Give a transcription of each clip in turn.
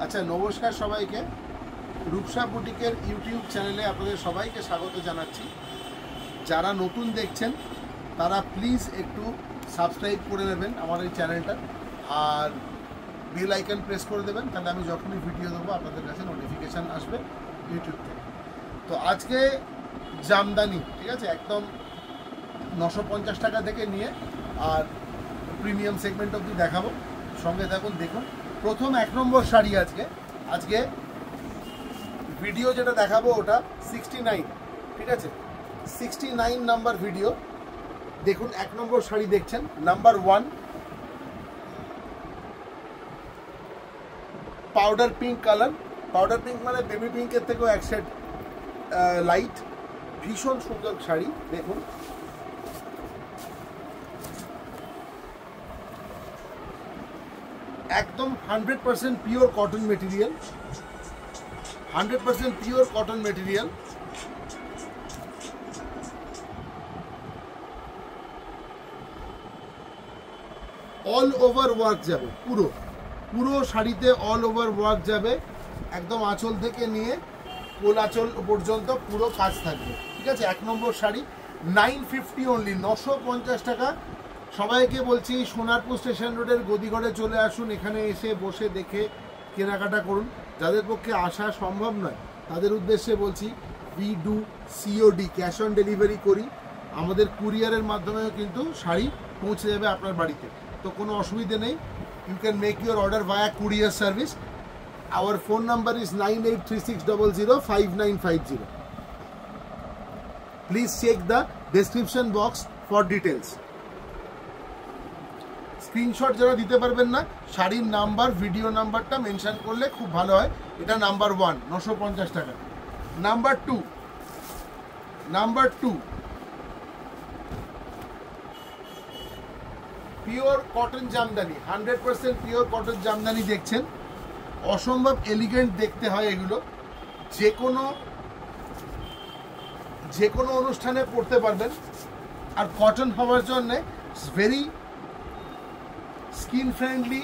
আচ্ছা, নমস্কার সবাইকে। রূপসা বুটিকের ইউটিউব চ্যানেলে আপনাদের সবাইকে স্বাগত জানাচ্ছি। যারা নতুন দেখছেন তারা প্লিজ একটু সাবস্ক্রাইব করে নেবেন আমার এই চ্যানেলটা, আর বেল আইকন প্রেস করে দেবেন, তাহলে আমি যখনই ভিডিও দেবো আপনাদের কাছে নোটিফিকেশান আসবে ইউটিউব থেকে। তো আজকে জামদানি, ঠিক আছে, একদম 950 টাকা থেকে নিয়ে আর প্রিমিয়াম সেগমেন্ট অবধি দেখাবো। সঙ্গে থাকুন, দেখুন। প্রথম 1 নম্বর শাড়ি আজকে ভিডিও যেটা দেখাবো ওটা 69, ঠিক আছে, 69 নাম্বার ভিডিও। দেখুন 1 নম্বর শাড়ি দেখছেন, number 1 powder pink colour. Powder pink মানে বেবি পিঙ্কের থেকেও এক শেড লাইট, ভীষণ সুন্দর শাড়ি। দেখুন একদম 100% pure cotton material, 100% pure cotton material. All over work যাবে, পুরো শাড়িতে অল ওভার ওয়ার্ক যাবে, একদম আঁচল থেকে নিয়ে কোল আঁচল পর্যন্ত পুরো কাজ থাকবে, ঠিক আছে। 1 নম্বর শাড়ি 950 অনলি, 950 টাকা। সবাইকে বলছি সোনারপুর স্টেশন রোডের গদিঘরে চলে আসুন, এখানে এসে বসে দেখে কেনাকাটা করুন। যাদের পক্ষে আসা সম্ভব নয় তাদের উদ্দেশ্যে বলছি we do COD, cash on delivery করি। আমাদের কুরিয়ারের মাধ্যমেও কিন্তু শাড়ি পৌঁছে যাবে আপনার বাড়িতে, তো কোনো অসুবিধে নেই। You can make your order via courier service. Our phone number is 9836005950. Please check the description box for details. Screenshot যারা দিতে পারবেন না, শাড়ির নাম্বার, ভিডিও নাম্বারটা মেনশন করলে খুব ভালো হয়। এটা নাম্বার 1, 950 টাকা। Number 2 pure cotton Jamdani, 100% pure cotton Jamdani দেখছেন। অসম্ভব এলিগেন্ট দেখতে হয় এগুলো, যে কোনো অনুষ্ঠানে পরতে পারবেন। আর কটন হওয়ার জন্য very skin friendly,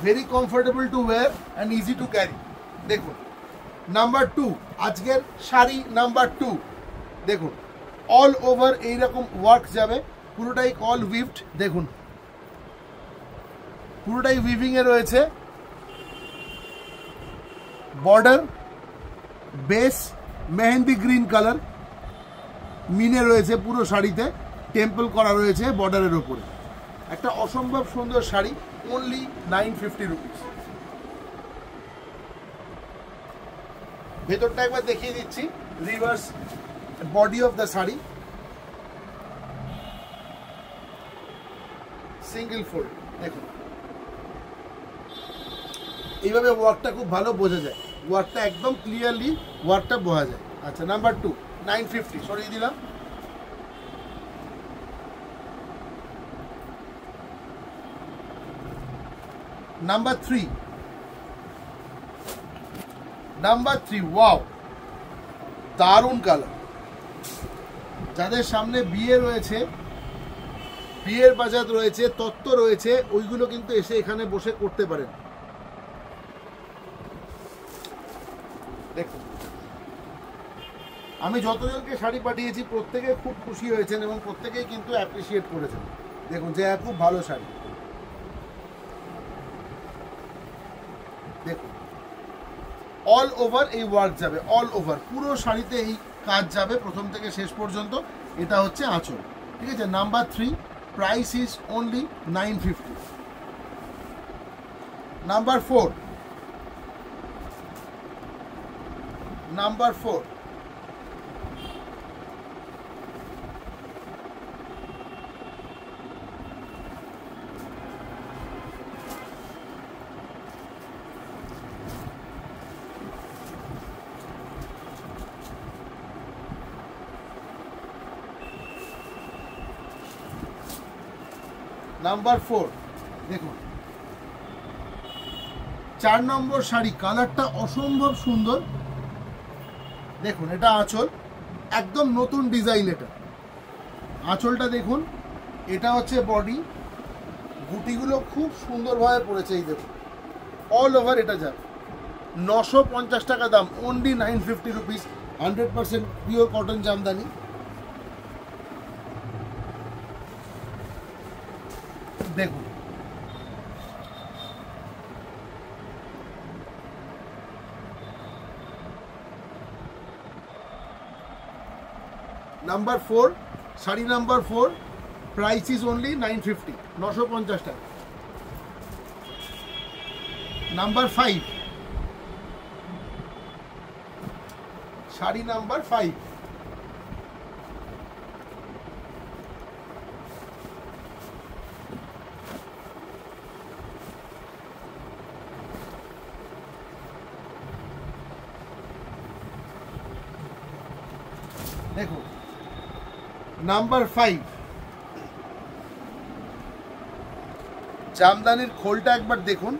very comfortable two wire and easy to carry. দেখুন নাম্বার 2, আজকের শাড়ি নাম্বার 2। দেখুন অল ওভার এইরকম ওয়ার্ক যাবে, পুরোটাই অল উইভড। দেখুন পুরোটাই উইভিং এ রয়েছে। Border base mehendi green colour মিনে রয়েছে, পুরো শাড়িতে টেম্পল করা রয়েছে বর্ডারের ওপরে। একটা অসম্ভব সুন্দর শাড়ি, অনলি 950 রুপিস। ভেতরটা একবার দেখিয়ে দিচ্ছি, reverse body of the sari, single fold. দেখুন এইভাবে ওয়ার্কটা খুব ভালো বোঝা যায়, ওয়ার্কটা একদম ক্লিয়ারলি ওয়ার্কটা বোঝা যায়। আচ্ছা, নাম্বার 2 950 সরিয়ে দিলাম। নাম্বার 3 ওয়াও, দারুণ কালার। যাদের সামনে বিয়ে রয়েছে, বিয়ের বাজার রয়েছে, তত্ত্ব রয়েছে, ওইগুলো কিন্তু এসে এখানে বসে করতে পারেন। দেখুন আমি যতজনকে শাড়ি পাঠিয়েছি প্রত্যেকে খুব খুশি হয়েছেন এবং প্রত্যেকেই কিন্তু অ্যাপ্রিসিয়েট করেছেন। দেখুন যে খুব ভালো শাড়ি। দেখুন অল ওভার এই ওয়ার্ক যাবে, অল ওভার পুরো শাড়িতে এই কাজ যাবে প্রথম থেকে শেষ পর্যন্ত। এটা হচ্ছে আঁচল, ঠিক আছে। Number 3, price is only 950। Number 4 দেখুন 4 নম্বর শাড়ি, কালারটা অসম্ভব সুন্দর। দেখুন এটা আঁচল, একদম নতুন ডিজাইন। এটা আঁচলটা দেখুন, এটা হচ্ছে বডি, গুটিগুলো খুব সুন্দরভাবে পড়েছে। এই দেখুন অল ওভার এটা যাবে। 950 টাকা দাম, only 950 rupees, 100% pure cotton jamdani. দেখুন নাম্বার 4, শাড়ি নাম্বার 4, প্রাইস ইজ অনলি 950, 950 টাকা। নাম্বার 5, শাড়ি নাম্বার 5, দেখুন নাম্বার 5, জামদানির খোলটা একবার দেখুন,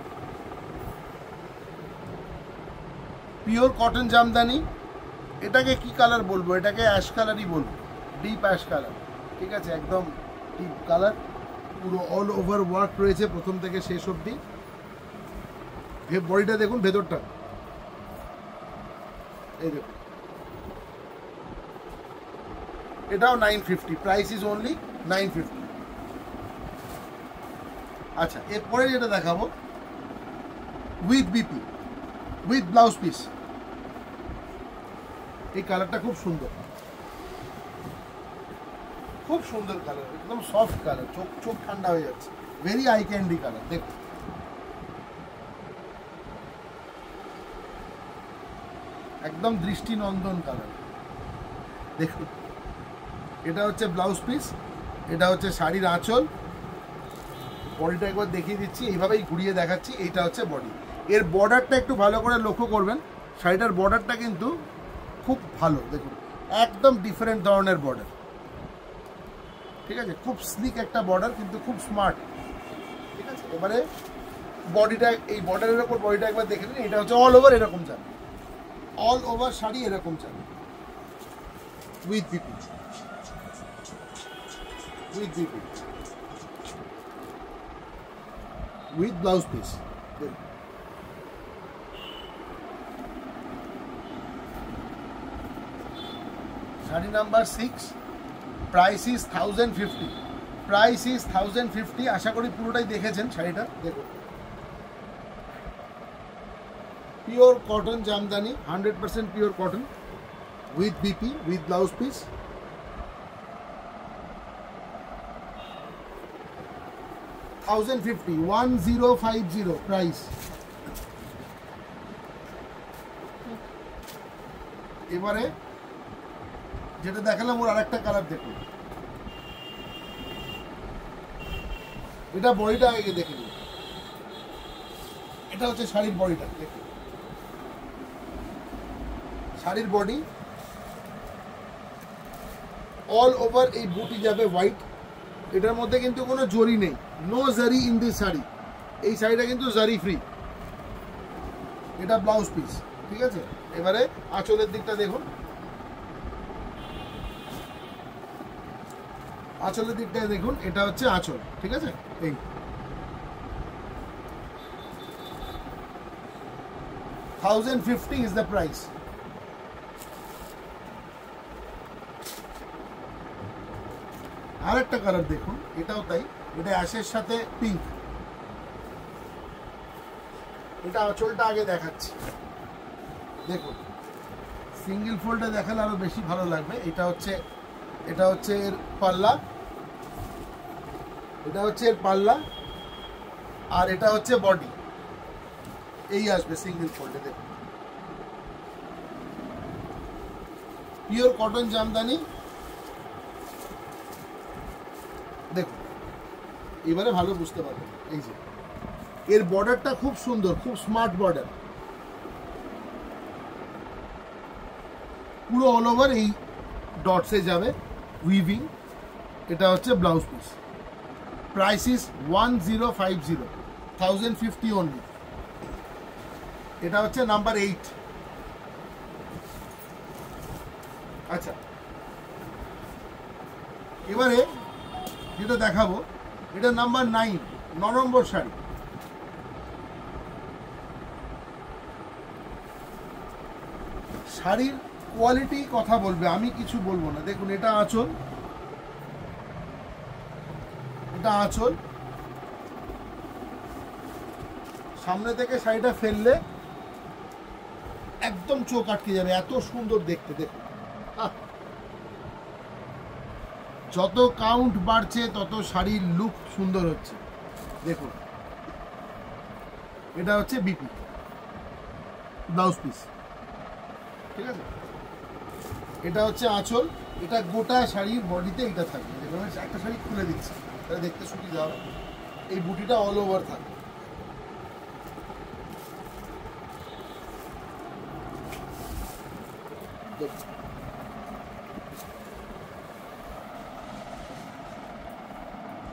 পিওর কটন জামদানি। এটাকে কি কালার বলবো, এটাকে অ্যাশ কালারই বলবো, ডিপ অ্যাশ কালার, ঠিক আছে, একদম ডিপ কালার। পুরো অল ওভার ওয়ার্ক রয়েছে প্রথম থেকে শেষ অবধি। বডিটা দেখুন, ভেতরটা এই দেখুন, এটাও 950, প্রাইস ইজ অনলি 950। আচ্ছা, এরপরে যেটা দেখাবো with BP, with blouse piece. এই কালারটা খুব সুন্দর, খুব সুন্দর কালার, একদম সফট কালার, চোখ চোখ ঠান্ডা হয়ে যাচ্ছে, ভেরি আই ক্যান্ডি কালার। দেখুন একদম দৃষ্টিনন্দন কালার। দেখুন এটা হচ্ছে ব্লাউজ পিস, এটা হচ্ছে শাড়ির আঁচল। বডিটা একবার দেখিয়ে দিচ্ছি, এইভাবেই ঘুরিয়ে দেখাচ্ছি। এইটা হচ্ছে বডি। এর বর্ডারটা একটু ভালো করে লক্ষ্য করবেন, শাড়িটার বর্ডারটা কিন্তু খুব ভালো। দেখুন একদম ডিফারেন্ট ধরনের বর্ডার, ঠিক আছে, খুব স্লিক একটা বর্ডার, কিন্তু খুব স্মার্ট, ঠিক আছে। এবারে বডিটা, এই বর্ডারের ওপর বডিটা একবার দেখে নিন। এটা হচ্ছে অল ওভার এরকম যাবে, অল ওভার শাড়ি এরকম যাবে, with BP, with BP, with blouse piece. Sari number 6, price is 1050, price is 1050। আশা করি পুরোটাই দেখেছেন শাড়িটা। দেখুন pure cotton Jamdani, 100% pure cotton, with BP, with blouse piece. 1050, 1050 price. এবারে যেটা দেখালাম ওর আরেকটা কালার দেখুন, এটা বডিটা আগে দেখে নিন। এটা হচ্ছে শাড়ির বডিটা, দেখুন শাড়ির বডি অল ওভার এই বুটি যাবে হোয়াইট। এটার মধ্যে কিন্তু কোনো জরি নেই, নো জারি ইন দিস শাড়ি। এই শাড়িটা কিন্তু জারি ফ্রি। এটা ব্লাউজ পিস, ঠিক আছে। এবারে আঁচলের দিকটা দেখুন, আঁচলের দিকটায় দেখুন, এটা হচ্ছে আঁচল, ঠিক আছে। এই 1050 ইজ দ্য প্রাইস। আরেকটা কালার দেখুন, এটাও তাই, এটা অ্যাশের সাথে পিঙ্ক। এটা আঁচলটা আগে দেখাচ্ছি, দেখুন সিঙ্গেল ফোল্ডে দেখালে আরো বেশি ভালো লাগবে। এটা হচ্ছে এর পাল্লা, এটা হচ্ছে এর পাল্লা, আর এটা হচ্ছে বডি। এই আসবে সিঙ্গেল ফোল্ডে। দেখুন পিওর কটন জামদানি। দেখুন এবারে ভালো বুঝতে পারবেন। এই যে এর বর্ডারটা খুব সুন্দর, খুব স্মার্ট বর্ডার, পুরো অল ওভার এই ডটসে যাবে উইভিং। এটা হচ্ছে blouse piece. Price is 1050, 1050 only. এটা হচ্ছে নাম্বার 8। আচ্ছা, এবারে যেটা দেখাবো এটা নাম্বার 9, 9 নম্বর শাড়ি। শাড়ির কোয়ালিটি কথা বলবে, আমি কিছু বলবো না। দেখুন এটা আঁচল, এটা আঁচল, সামনে থেকে শাড়িটা ফেললে একদম চোখ আটকে যাবে, এত সুন্দর দেখতে। দেখুন যত কাউন্ট বাড়ছে তত শাড়ির লুক সুন্দর হচ্ছে। দেখুন এটা হচ্ছে বিপি ব্লাউজ পিস, ঠিক আছে। এটা হচ্ছে আঁচল, এটা গোটা শাড়ির বডিতে এটা থাকবে। দেখুন একটা শাড়ি খুলে দিচ্ছে, এটা দেখতে সুবিধা হবে। এই বুটিটা অল ওভার থাকবে।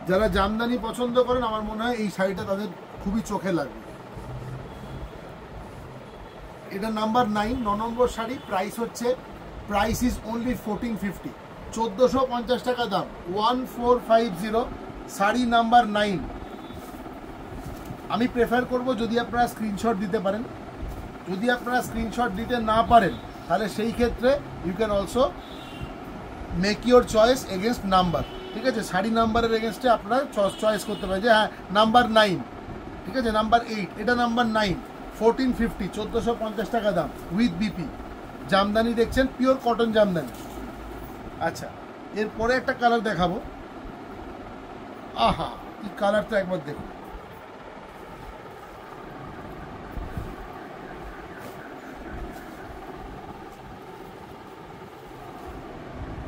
যারা জামদানি পছন্দ করেন আমার মনে হয় এই শাড়িটা তাদের খুবই চোখে লাগবে। এটা number 9, 9 number sari. Price is only 1450, 1450 টাকা দাম, 1450, শাড়ি নাম্বার 9। আমি প্রেফার করব যদি আপনারা স্ক্রিনশট দিতে পারেন। যদি আপনারা স্ক্রিনশট দিতে না পারেন তাহলে সেই ক্ষেত্রে you can also make your choice against number, ঠিক আছে। শাড়ি নাম্বারের এগেনস্টে আপনারা চয়েস করতে পারেন যে হ্যাঁ নাম্বার 9, ঠিক আছে, নাম্বার 8, এটা নাম্বার 9, 1450, 1450 টাকা দাম উইথ বিপি। জামদানি দেখছেন, পিওর কটন জামদানি। আচ্ছা, এরপরে একটা কালার দেখাবো। আহা, এই কালারটা একবার দেখুন।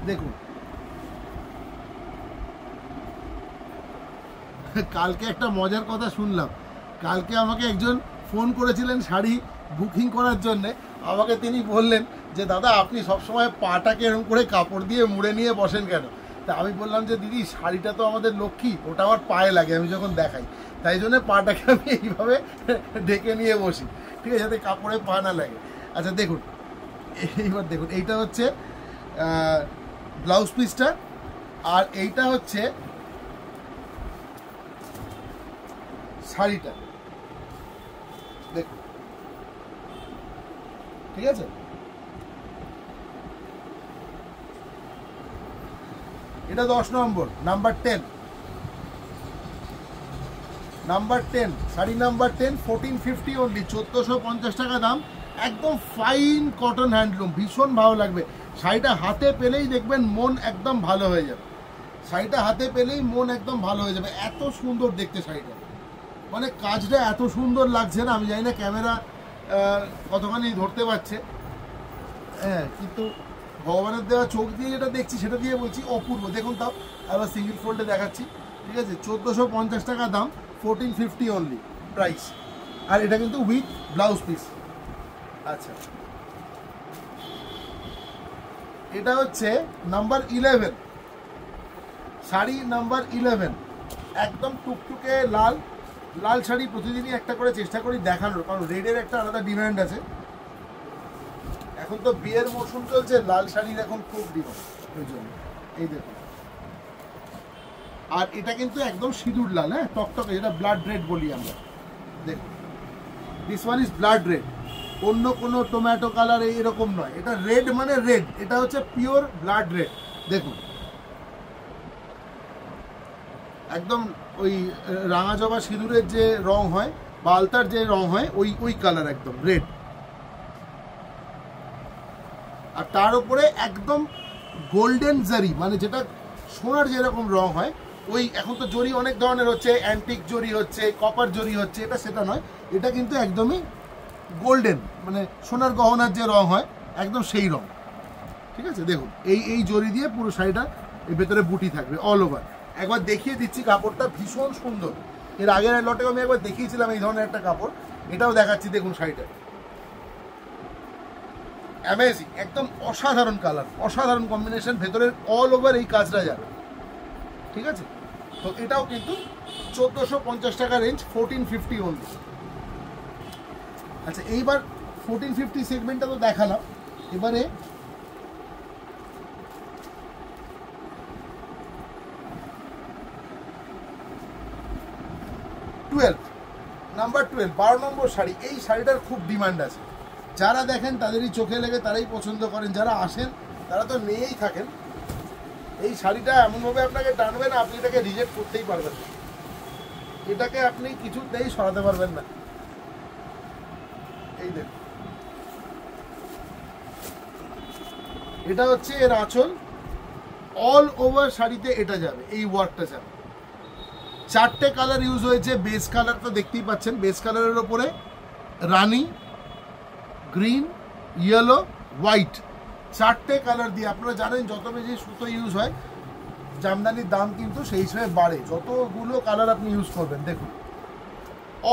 দেখুন কালকে একটা মজার কথা শুনলাম। কালকে আমাকে একজন ফোন করেছিলেন শাড়ি বুকিং করার জন্যে। আমাকে তিনি বললেন যে দাদা আপনি সবসময় পাটাকে এরকম করে কাপড় দিয়ে মুড়ে নিয়ে বসেন কেন? তা আমি বললাম যে দিদি শাড়িটা তো আমাদের লক্ষ্মী, ওটা আমার পায়ে লাগে আমি যখন দেখাই, তাই জন্য পাটাকে আমি এইভাবে ঢেকে নিয়ে বসি, ঠিক আছে, যাতে কাপড়ে পা না লাগে। আচ্ছা দেখুন, এইবার দেখুন এইটা হচ্ছে ব্লাউজ পিসটা, আর এইটা হচ্ছে শাড়িটা। দেখুন ঠিক আছে, এটা 10 নম্বর, নাম্বার 10, শাড়ি নাম্বার 10, 1450 অনলি, 1450 টাকা দাম। একদম ফাইন কটন হ্যান্ডলুম, ভীষণ ভালো লাগবে। শাড়িটা হাতে পেলেই দেখবেন মন একদম ভালো হয়ে যাবে। শাড়িটা হাতে পেলেই মন একদম ভালো হয়ে যাবে, এত সুন্দর দেখতে শাড়িটা। মানে কাজটা এত সুন্দর লাগছে না, আমি জানি না ক্যামেরা কতখানি ধরতে পারছে, হ্যাঁ, কিন্তু ভগবানের দেওয়া চোখ দিয়ে যেটা দেখছি সেটা দিয়ে বলছি অপূর্ব। দেখুন তাও আবার সিঙ্গেল ফোল্ডে দেখাচ্ছি, ঠিক আছে। 1450 টাকা দাম, 1450 অনলি প্রাইস। আর এটা কিন্তু উইথ ব্লাউজ পিস। আচ্ছা, এটা হচ্ছে নাম্বার 11, শাড়ি নাম্বার 11, একদম টুকটুকে লাল। লাল শাড়ি প্রতিদিনই একটা করে চেষ্টা করি দেখানোর, কারণ রেডের একটা আলাদা ডিমান্ড আছে। এখন তো বিয়ের মরশুম চলছে, লাল শাড়ির এখন খুব ডিমান্ড, ওই জন্য। এই দেখুন, আর এটা কিন্তু একদম সিঁদুর লাল, হ্যাঁ, টকটকে, যেটা ব্লাড রেড বলি আমরা। দেখুন this one is blood red, অন্য কোনো টমেটো কালার এরকম নয়, এটা রেড মানে রেড, এটা হচ্ছে পিওর ব্লাড রেড। দেখুন একদম ওই রাঙা জবা সিঁদুরের যে রং হয় বা আলতার যে রং হয় ওই কালার, একদম রেড। আর তার উপরে একদম গোল্ডেন জারি, মানে যেটা সোনার যেরকম রং হয় ওই। এখন তো জরি অনেক ধরনের হচ্ছে, অ্যান্টিক জরি হচ্ছে, কপার জরি হচ্ছে, এটা সেটা নয়, এটা কিন্তু একদমই গোল্ডেন, মানে সোনার গহনার যে রং হয় একদম সেই রং, ঠিক আছে। দেখুন এই জরি দিয়ে পুরো শাড়িটা, এর ভেতরে বুটি থাকবে অল ওভার। একবার দেখিয়ে দিচ্ছি, কাপড়টা ভীষণ সুন্দর। এর আগের লটেও আমি একবার দেখিয়েছিলাম এই ধরনের একটা কাপড়, এটাও দেখাচ্ছি। দেখুন শাড়িটা অ্যামেজিং, একদম অসাধারণ কালার, অসাধারণ কম্বিনেশন, ভেতরের অল ওভার এই কাজটা যাবে, ঠিক আছে। তো এটাও কিন্তু 1450 টাকা রেঞ্জ, 1450 অনলি। আচ্ছা, এইবার 1450 সেগমেন্টটা তো দেখালাম, এবারে নাম্বার 12, 12 নম্বর শাড়ি। এই শাড়িটার খুব ডিমান্ড আছে, যারা দেখেন তাদেরই চোখে লেগে তারাই পছন্দ করেন, যারা আসেন তারা তো নিয়েই থাকেন। এই শাড়িটা এমনভাবে আপনাকে টানবে না, আপনি এটাকে রিজেক্ট করতেই পারবেন না, এটাকে আপনি কিছুতেই সরাতে পারবেন না। এই দেখুন, এটা হচ্ছে এর আঁচল, অল ওভার শাড়িতে এটা যাবে, এই ওয়ার্কটা যাবে। 4টে কালার ইউজ হয়েছে, বেস কালার তো দেখতেই পাচ্ছেন, বেস কালারের ওপরে রানি, গ্রিন, ইয়েলো, হোয়াইট, 4টে কালার দিয়ে। আপনারা জানেন যত বেশি সুতো ইউজ হয় জামদানির দাম কিন্তু সেই হিসেবে বাড়ে, যতগুলো কালার আপনি ইউজ করবেন। দেখুন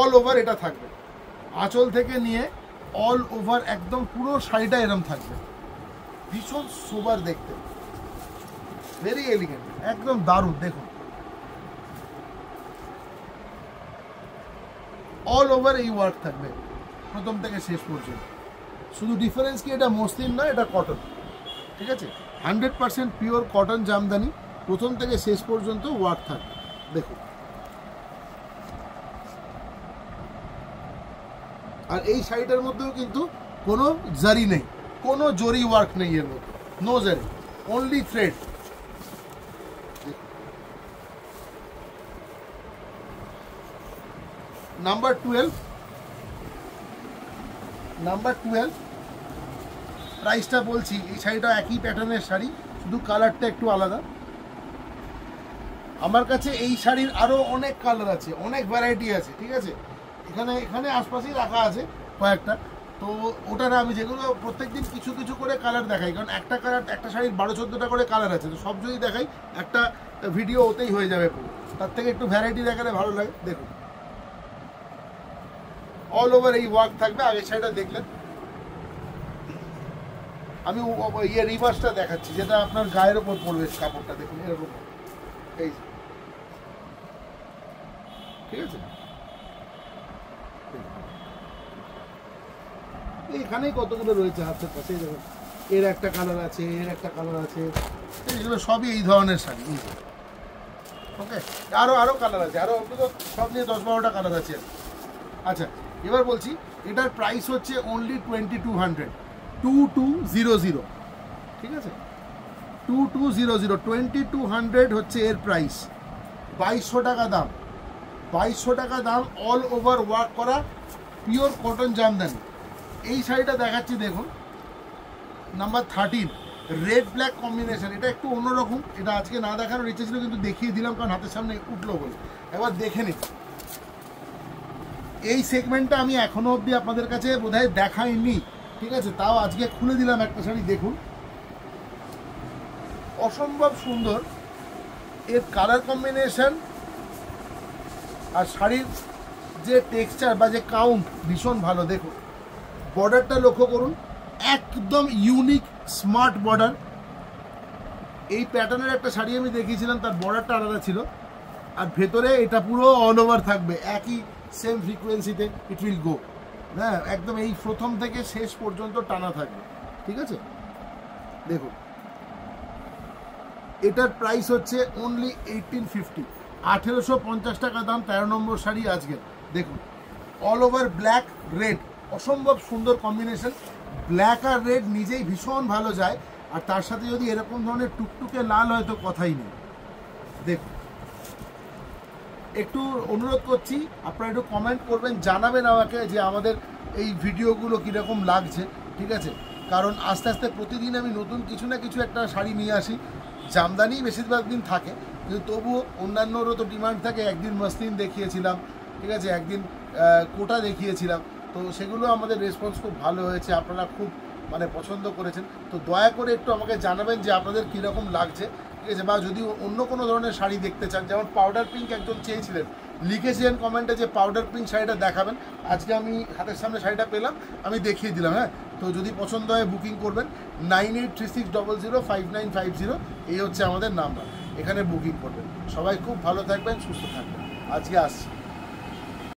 অল ওভার এটা থাকবে, আঁচল থেকে নিয়ে অল ওভার একদম পুরো শাড়িটা এরম থাকবে, ভীষণ সোবার দেখতে, ভেরি এলিগেন্ট, একদম দারুণ। দেখুন অল ওভার এই ওয়ার্ক থাকবে প্রথম থেকে শেষ পর্যন্ত। শুধু ডিফারেন্স কি, এটা মসলিন না, এটা কটন, ঠিক আছে? 100% পিওর কটন জামদানি, প্রথম থেকে শেষ পর্যন্ত ওয়ার্ক থাকবে। দেখুন, আর এই শাড়িটার মধ্যেও কিন্তু কোনো জারি নেই, কোনো জরি ওয়ার্ক নেই এর মধ্যে, নো জারি, অনলি থ্রেড। নাম্বার 12 প্রাইসটা বলছি। এই শাড়িটা একই প্যাটার্নের শাড়ি, শুধু কালারটা একটু আলাদা। আমার কাছে এই শাড়ির আরও অনেক কালার আছে, অনেক ভ্যারাইটি আছে, ঠিক আছে? এখানে আশপাশেই রাখা আছে কয়েকটা, তো ওটা না, আমি যেগুলো প্রত্যেকদিন কিছু কিছু করে কালার দেখাই, কারণ একটা শাড়ির 12-14টা করে কালার আছে, তো সব যদি দেখাই একটা ভিডিও ওতেই হয়ে যাবে পুরো, তার থেকে একটু ভ্যারাইটি দেখালে ভালো লাগে। দেখুন অল ওভার এই ওয়ার্ক থাকবে। আগের শাড়িটা দেখলেন, আমি রিভার্সটা দেখাচ্ছি, যেটা আপনার গায়ের ওপর পড়বে কাপড়টা। দেখুন এরকম, এই ঠিক আছে, এইখানেই কতগুলো রয়েছে হাতের পাশে। দেখুন এর একটা কালার আছে, এর একটা কালার আছে, এগুলো সবই এই ধরনের শাড়ি। ওকে, আরও কালার আছে, আরও সব নিয়ে 10-12টা কালার আছে। আচ্ছা, এবার বলছি, এটার প্রাইস হচ্ছে অনলি 2200, 2200, ঠিক আছে? 2200, 2200 হচ্ছে এর প্রাইস। 2200 টাকা দাম, 2200 টাকা দাম, অল ওভার ওয়ার্ক করা পিওর কটন জামদানি। এই শাড়িটা দেখাচ্ছি, দেখুন নাম্বার 13, রেড ব্ল্যাক কম্বিনেশন। এটা একটু অন্যরকম, এটা আজকে না দেখানোর ইচ্ছে ছিল, কিন্তু দেখিয়ে দিলাম কারণ হাতের সামনে উঠলো বলে। এবার দেখে নিন, এই সেগমেন্টটা আমি এখনো অবধি আপনাদের কাছে বোধহয় দেখাইনি, ঠিক আছে? তাও আজকে খুলে দিলাম একটা শাড়ি। দেখুন অসম্ভব সুন্দর এর কালার কম্বিনেশন, আর শাড়ির যে টেক্সচার বা যে কাউন্ট ভীষণ ভালো। দেখুন বর্ডারটা লক্ষ্য করুন, একদম ইউনিক স্মার্ট বর্ডার। এই প্যাটার্নের একটা শাড়ি আমি দেখিয়েছিলাম, তার বর্ডারটা আলাদা ছিল, আর ভেতরে এটা পুরো অল ওভার থাকবে, একই সেম ফ্রিকোয়েন্সিতে ইট উইল গো। হ্যাঁ, একদম এই প্রথম থেকে শেষ পর্যন্ত টানা থাকবে, ঠিক আছে? দেখুন এটার প্রাইস হচ্ছে অনলি 1850, 1850 টাকা দাম। 13 নম্বর শাড়ি আজকে। দেখুন অল ওভার ব্ল্যাক রেড, অসম্ভব সুন্দর কম্বিনেশন। ব্ল্যাক আর রেড নিজেই ভীষণ ভালো যায়, আর তার সাথে যদি এরকম ধরনের টুকটুকে লাল হয় তো কথাই নেই। দেখুন একটু অনুরোধ করছি, আপনারা একটু কমেন্ট করবেন, জানাবেন আমাকে যে আমাদের এই ভিডিওগুলো কীরকম লাগছে, ঠিক আছে? কারণ আস্তে আস্তে প্রতিদিন আমি নতুন কিছু না কিছু একটা শাড়ি নিয়ে আসি। জামদানি বেশিরভাগ দিন থাকে, কিন্তু তবুও অন্যান্যরও তো ডিমান্ড থাকে। একদিন মসলিন দেখিয়েছিলাম, ঠিক আছে, একদিন কোটা দেখিয়েছিলাম, তো সেগুলো আমাদের রেসপন্স খুব ভালো হয়েছে, আপনারা খুব পছন্দ করেছেন। তো দয়া করে একটু আমাকে জানাবেন যে আপনাদের কীরকম লাগছে, ঠিক আছে? বা যদি অন্য কোনো ধরনের শাড়ি দেখতে চান, যেমন পাউডার পিঙ্ক একজন চেয়েছিলেন, লিখেছিলেন কমেন্টে যে পাউডার পিঙ্ক শাড়িটা দেখাবেন। আজকে আমি হাতের সামনে শাড়িটা পেলাম, আমি দেখিয়ে দিলাম। হ্যাঁ, তো যদি পছন্দ হয় বুকিং করবেন 9836005950, এই হচ্ছে আমাদের নাম্বার, এখানে বুকিং করবেন। সবাই খুব ভালো থাকবেন, সুস্থ থাকবেন। আজকে আসছি।